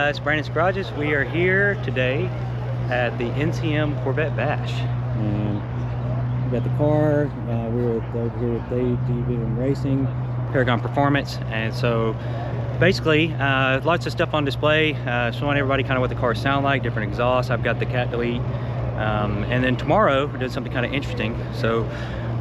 it's Brandon's Garages. We are here today at the NCM Corvette Bash. And we got the car. We were over here with David Racing, Paragon Performance. And so basically, lots of stuff on display. Showing everybody kind of what the cars sound like, different exhausts. I've got the Cat Delete. And then tomorrow, we're doing something kind of interesting. So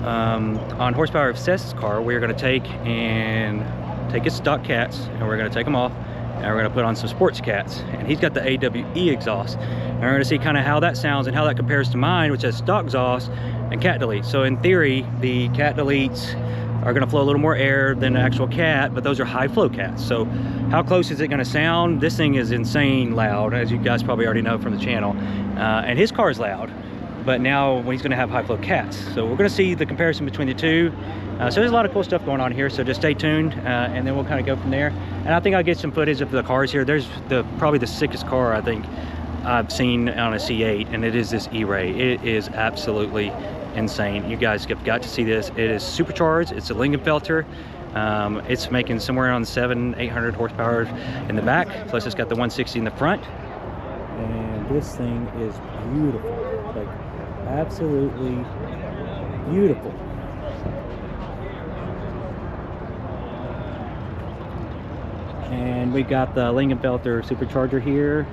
on Horsepower Obsessed's car, we're going to take his stock cats, and we're going to take them off. And we're going to put on some sports cats, and he's got the AWE exhaust, and we're going to see kind of how that sounds and how that compares to mine, which has stock exhaust and cat delete. So in theory, the cat deletes are going to flow a little more air than the actual cat, but those are high flow cats. So how close is it going to sound? This thing is insane loud, as you guys probably already know from the channel, and his car is loud, but now he's going to have high flow cats. So we're going to see the comparison between the two. So there's a lot of cool stuff going on here, so just stay tuned, and then we'll kind of go from there. And I think I'll get some footage of the cars here. There's probably the sickest car I think I've seen on a C8, and it is this Eray. It is absolutely insane. You guys have got to see this. It is supercharged. It's a Lingenfelter. It's making somewhere around 700-800 horsepower in the back, plus it's got the 160 in the front. And this thing is beautiful, like absolutely beautiful. And we got the Lingenfelter supercharger here,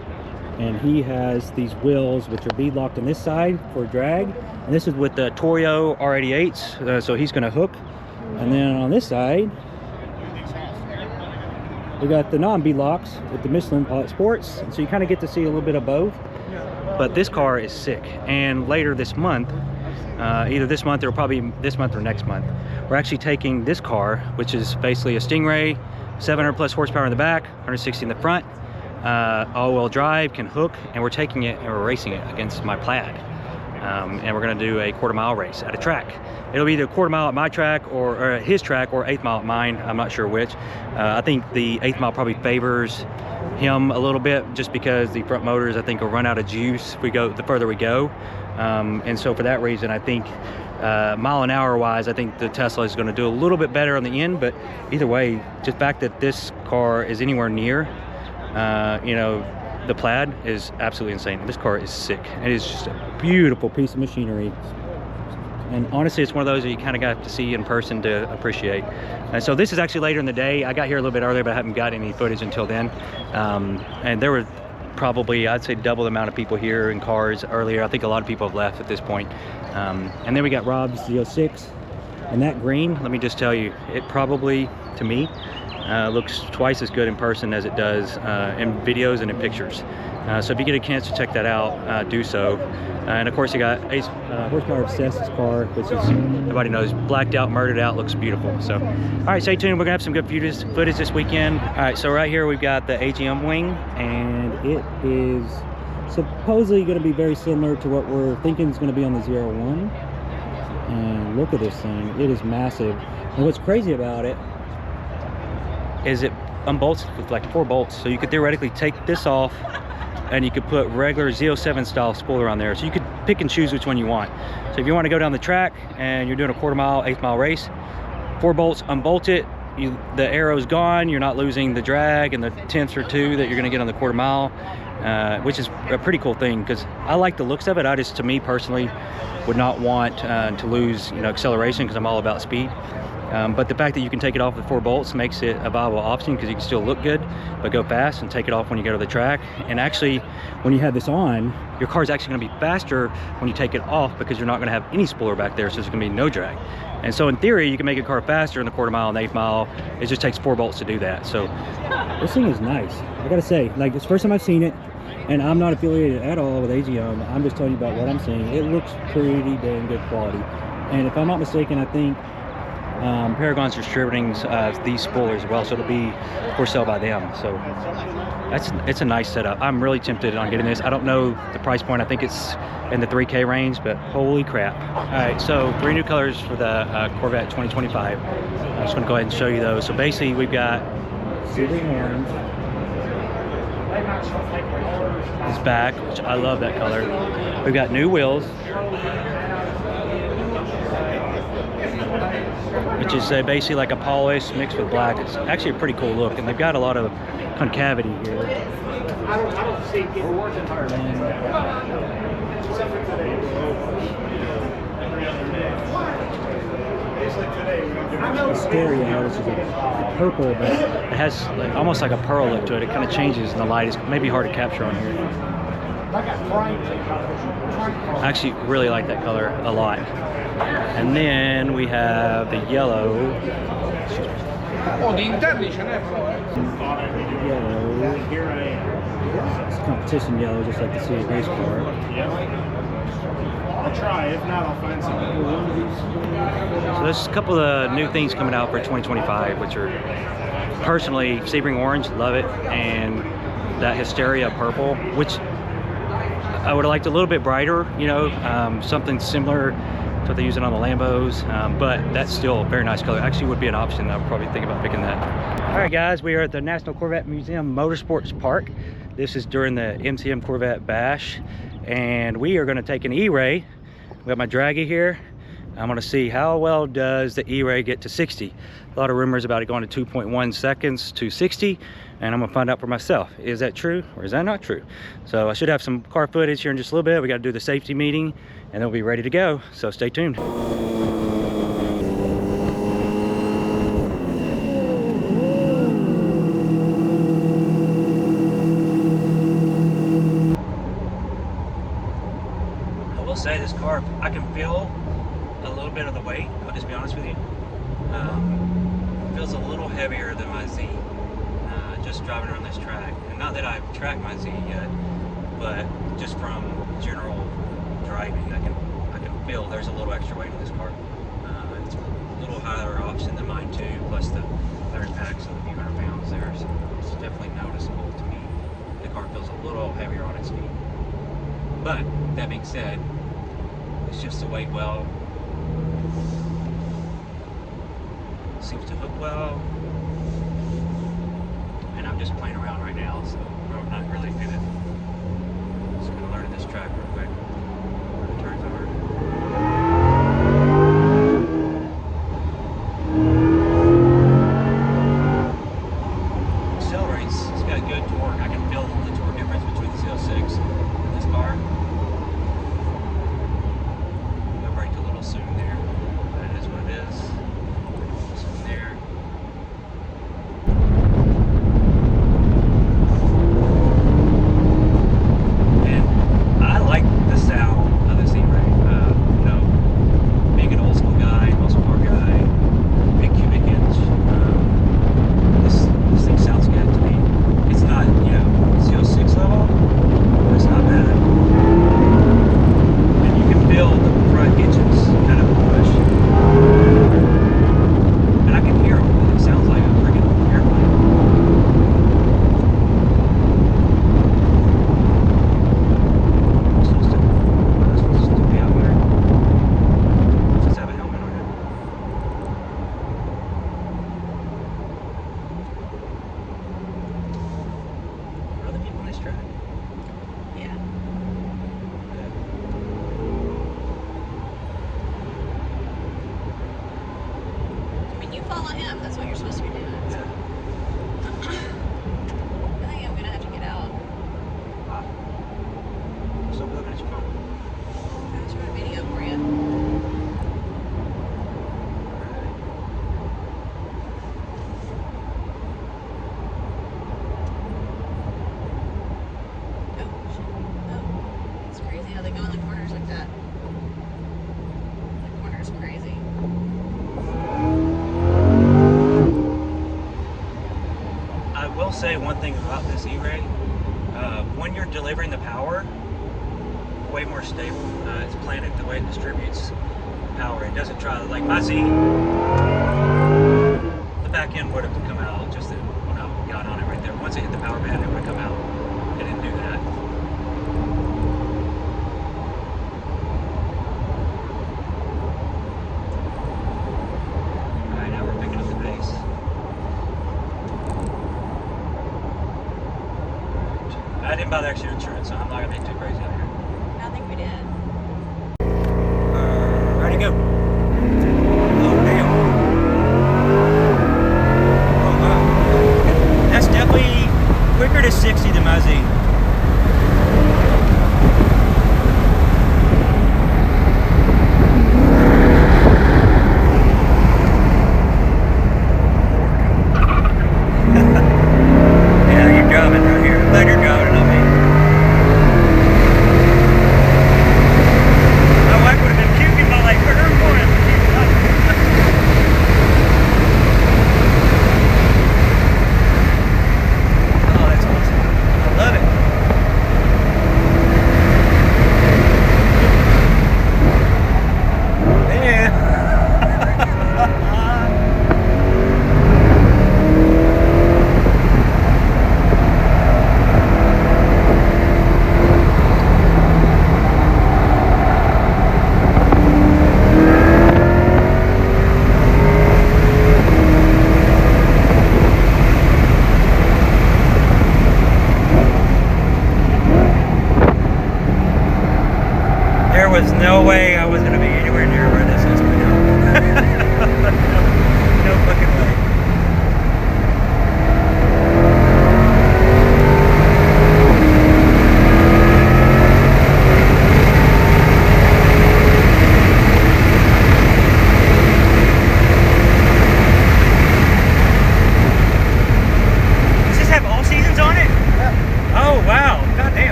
and he has these wheels which are bead locked on this side for drag, and this is with the Torio R88s, so he's going to hook. And then on this side we got the non-bead locks with the Michelin Pilot Sports, so you kind of get to see a little bit of both. But this car is sick, and later this month, either this month or probably this month or next month, we're actually taking this car, which is basically a Stingray, 700 plus horsepower in the back, 160 in the front, all-wheel drive, can hook, and we're taking it and we're racing it against my Plaid. And we're going to do a quarter-mile race at a track. It'll be either a quarter mile at my track or his track, or 1/8 mile at mine. I'm not sure which. I think the 1/8 mile probably favors him a little bit, just because the front motors I think will run out of juice if we go the further we go. And so for that reason, I think mile an hour wise, I think the Tesla is going to do a little bit better on the end. But either way, just the fact that this car is anywhere near, you know, the Plaid is absolutely insane. This car is sick. It is just a beautiful piece of machinery, and honestly, it's one of those that you kind of got to see in person to appreciate. And so this is actually later in the day. I got here a little bit earlier, but I haven't got any footage until then. And there were probably, I'd say, double the amount of people here in cars earlier. I think a lot of people have left at this point. And then we got Rob's Z06, and that green, let me just tell you, it probably, to me, looks twice as good in person as it does in videos and in pictures. So if you get a chance to check that out, do so. And of course, you got Ace Horsepower Obsessed's car, which is, everybody knows, blacked out, murdered out, looks beautiful. So, all right, stay tuned. We're gonna have some good footage this weekend. All right, so right here we've got the AGM wing, and it is supposedly going to be very similar to what we're thinking is going to be on the 01. And look at this thing, it is massive. And what's crazy about it is it unbolts with like 4 bolts, so you could theoretically take this off and you could put regular Z07 style spoiler on there, so you could pick and choose which one you want. So if you want to go down the track and you're doing a quarter mile, 1/8 mile race, 4 bolts, unbolt it, the arrow's gone, you're not losing the drag and the tenths or 2 that you're going to get on the quarter mile, which is a pretty cool thing, because I like the looks of it. I just, to me personally, would not want to lose, you know, acceleration, because I'm all about speed. But the fact that you can take it off with 4 bolts makes it a viable option, because you can still look good but go fast, and take it off when you go to the track. And actually, when you have this on, your car's actually going to be faster when you take it off, because you're not going to have any spoiler back there, so there's going to be no drag. And so in theory, you can make a car faster in the quarter mile and 1/8 mile. It just takes 4 bolts to do that. So this thing is nice. I gotta say, like, it's the first time I've seen it, and I'm not affiliated at all with AGM. I'm just telling you about what I'm seeing. It looks pretty dang good quality. And if I'm not mistaken, I think Paragon's distributing these spoilers as well, so it'll be for sale by them. So it's a nice setup. I'm really tempted on getting this. I don't know the price point. I think it's in the 3K range, but holy crap. All right, so 3 new colors for the Corvette 2025. I'm just gonna go ahead and show you those. So basically we've got silver orange, this back, which I love that color. We've got new wheels, which is basically like a polish mixed with black. It's actually a pretty cool look, and they've got a lot of concavity here. don't see it. We're working hard. Stereo, which is a purple, but it has like, almost like a pearl look to it. It kind of changes in the light. It's maybe hard to capture on here. I actually really like that color a lot. And then we have the yellow. Yellow. It's competition yellow, just like the City race car. I'll try. If not, I'll find something. So there's a couple of new things coming out for 2025, which are personally Sebring orange, love it, and that Hysteria purple, which I would have liked a little bit brighter, you know, something similar to what they're using on the Lambos, but that's still a very nice color. Actually would be an option. I would probably think about picking that. All right, guys, we are at the National Corvette Museum Motorsports Park. This is during the NCM Corvette Bash, and we are going to take an Eray. We got my Draggy here. I'm going to see how well does the Eray get to 60. A lot of rumors about it going to 2.1 seconds to 60, and I'm going to find out for myself. Is that true or is that not true? So I should have some car footage here in just a little bit. We got to do the safety meeting and then we'll be ready to go. So stay tuned. I will say this car, I can feel a little bit of the weight. I'll just be honest with you. It feels a little heavier than my Z, just driving around this track. And not that I've tracked my Z yet, but just from general driving, I can feel there's a little extra weight in this car. It's a little higher option than mine too, plus the third pack's a few hundred pounds there, so it's definitely noticeable to me. The car feels a little heavier on its feet. But that being said, it's just the weight well. Seems to hook well, and I'm just playing around right now, so I'm not really good at it. Just gonna learn this track real quick. Where the turns are. Accelerates. It's got good torque. I can feel the torque difference between the Z06 and this car. I braked a little soon there, but it is what it is. There. And I like the sound of this Eray. You know, being an old school guy, muscle car guy, big cubic inch. This thing sounds good to me. It's not, you know, Z06 level, but it's not bad. And you can feel the front hitches kind of push. And I can hear them. It sounds like a freaking airplane. I'm supposed to be out there. Just have a helmet on it. Are other people on this track? Yeah. I mean, you follow him. That's what you're supposed to be doing. So. I think I'm gonna have to get out. So we're looking at your phone. I'm gonna try a video for you. Oh, shit. Oh, it's crazy how they go in the corners like that. The corner's crazy. I will say one thing about this Eray. When you're delivering the power, way more stable. It's planted the way it distributes power. It doesn't try, like my Z, the back end would have come out just when I got on it right there. Once it hit the power band, it would have come out. It didn't do that. Alright, now we're picking up the pace. I didn't buy the extra insurance, so I'm not gonna be too crazy out here. I think we did. Ready to go. Oh, damn. Oh, wow. That's definitely quicker to 60 than my Z.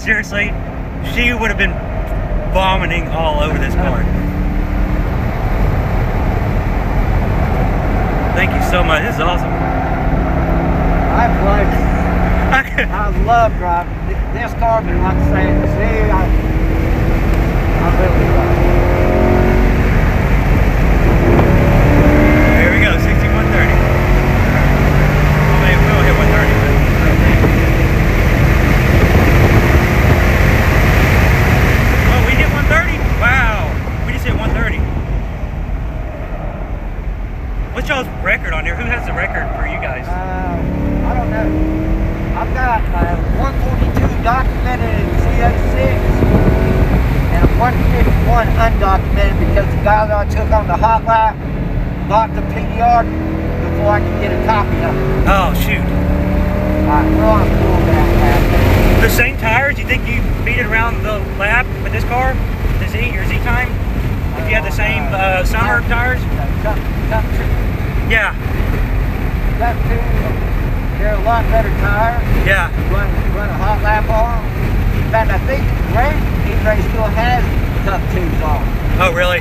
seriously, she would have been vomiting all over this car. Thank you so much. This is awesome. I love driving this car, but like I say, see, I really love it. Here we go, 6130. Well, maybe we'll hit 130. Oh, we hit 130? Wow, we just hit 130. What's y'all's record on there? Who has the record for you guys? I don't know. I've got 142 documented in CA6 and a 151 undocumented because the guy that I took on the hot lap locked the PDR before I could get a copy of it. Oh, shoot. We're on a full down lap. The same tires? You think you beat it around the lap with this car? The Z, your Z time? If you had the same summer tires? Cup 2. Yeah. Cup 2, they're a lot better tires. Yeah. Run a hot lap on them. In fact, I think Eray still has Cup 2s on. Oh, really?